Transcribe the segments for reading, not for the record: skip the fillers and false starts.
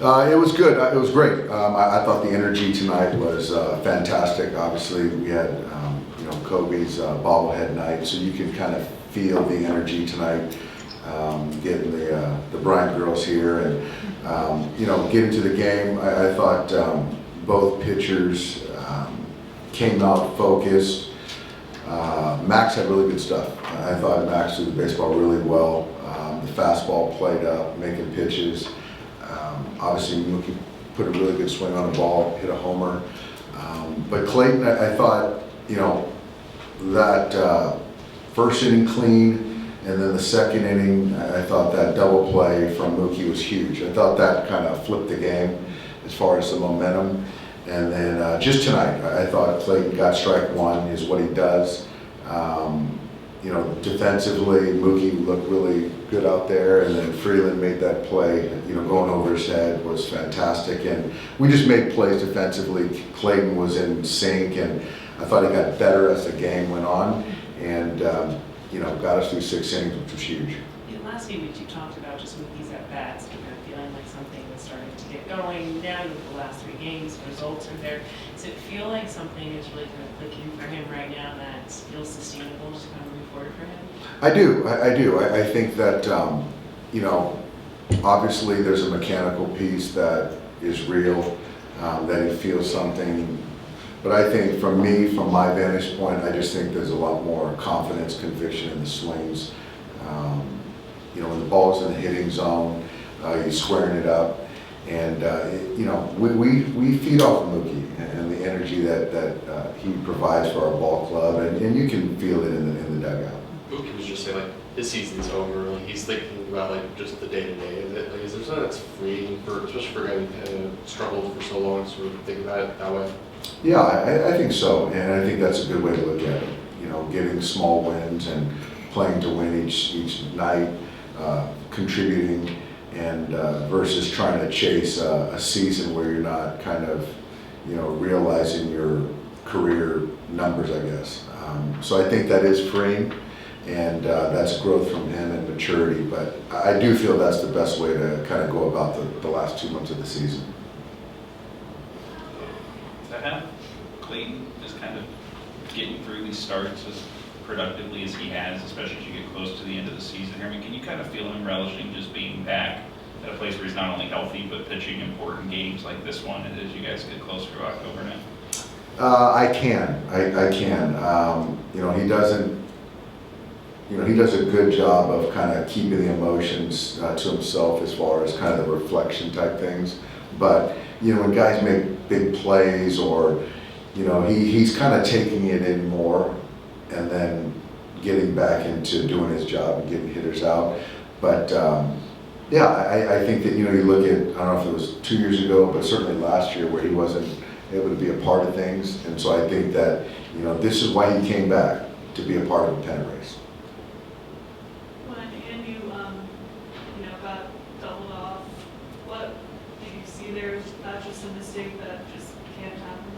It was good. It was great. I thought the energy tonight was fantastic. Obviously, we had Kobe's bobblehead night, so you can kind of feel the energy tonight. Getting the Bryant girls here and getting to the game. I thought both pitchers came out focused. Max had really good stuff. I thought Max threw the baseball really well. The fastball played up, making pitches. Obviously, Mookie put a really good swing on the ball, hit a homer. But Clayton, I thought, that first inning clean, and then the second inning, I thought that double play from Mookie was huge. I thought that kind of flipped the game as far as the momentum. And then just tonight, I thought Clayton got strike one is what he does. Defensively, Mookie looked really good out there, and then Freeland made that play, going over his head was fantastic. And we just made plays defensively. Clayton was in sync, and I thought he got better as the game went on, and got us through 6 innings, which was huge. In the last few weeks, you talked about just Mookie's at bats, kind of feeling like something was starting to get going. Now, with the last 3 games, results are there. Does it feel like something is really kind of clicking for him right now that feels sustainable, just kind of moving forward for him? I do. I think that obviously there's a mechanical piece that is real, that he feels something. But I think from my vantage point, I just think there's a lot more confidence, conviction in the swings. When the ball's in the hitting zone, he's squaring it up. And, we feed off of Mookie and the energy that he provides for our ball club. And you can feel it in the dugout. Mookie was just saying, his season's over. He's thinking about, just the day-to-day of it. Is there something that's freeing, especially for a guy who struggled for so long, to sort of think about it that way? Yeah, I think so, and I think that's a good way to look at it. Getting small wins and playing to win each night, contributing, and versus trying to chase a season where you're not kind of, realizing your career numbers, I guess. So I think that is freeing, and that's growth from him and maturity. But I do feel that's the best way to kind of go about the last 2 months of the season. To have Clayton just kind of getting through these starts as productively as he has, especially as you get close to the end of the season here, can you kind of feel him relishing just being back at a place where he's not only healthy but pitching important games like this one as you guys get closer to October now? I can. He doesn't. He does a good job of kind of keeping the emotions to himself as far as kind of the reflection type things. But when guys make big plays, or he's kind of taking it in more, and then getting back into doing his job and getting hitters out. But I think that you look at, I don't know if it was 2 years ago, but certainly last year, where he wasn't able to be a part of things. And so I think that this is why he came back, to be a part of the pennant race. Got doubled off. What did you see there? Was that just a mistake that just can't happen?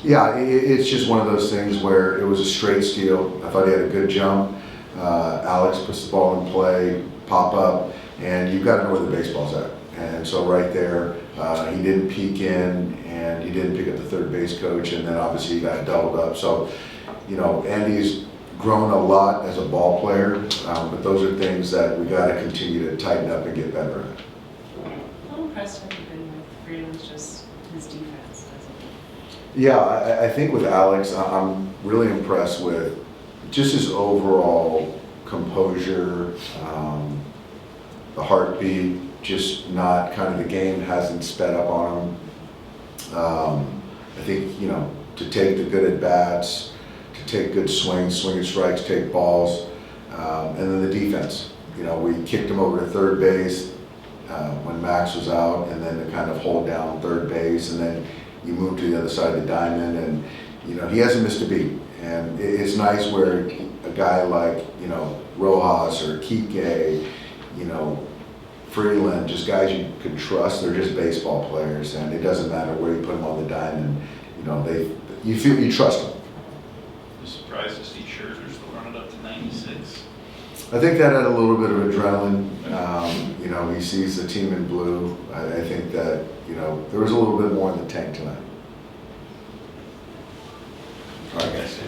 Yeah, it's just one of those things where it was a straight steal. I thought he had a good jump. Alex puts the ball in play, pop up, and you've got to know where the baseball's at. And so right there, he didn't peek in, and he didn't pick up the third base coach, and then obviously he got doubled up. So, Andy's grown a lot as a ball player, but those are things that we got to continue to tighten up and get better at. How impressed have you been with Freeland's just his defense? Yeah, I think with Alex, I'm really impressed with just his overall composure, the heartbeat, just not kind of, the game hasn't sped up on him. I think, to take the good at bats, to take good swings, swinging strikes, take balls, and then the defense. We kicked him over to third base when Max was out, and then to kind of hold down third base, and then you move to the other side of the diamond, and he hasn't missed a beat. And it's nice where a guy like Rojas or Kike, Freeland, just guys you can trust. They're just baseball players, and it doesn't matter where you put them on the diamond. You trust them. I'm surprised to see Scherzer still running up to 96. I think that had a little bit of adrenaline. You know, he sees the team in blue. I think that, you know, there was a little bit more in the tank tonight. All right, guys.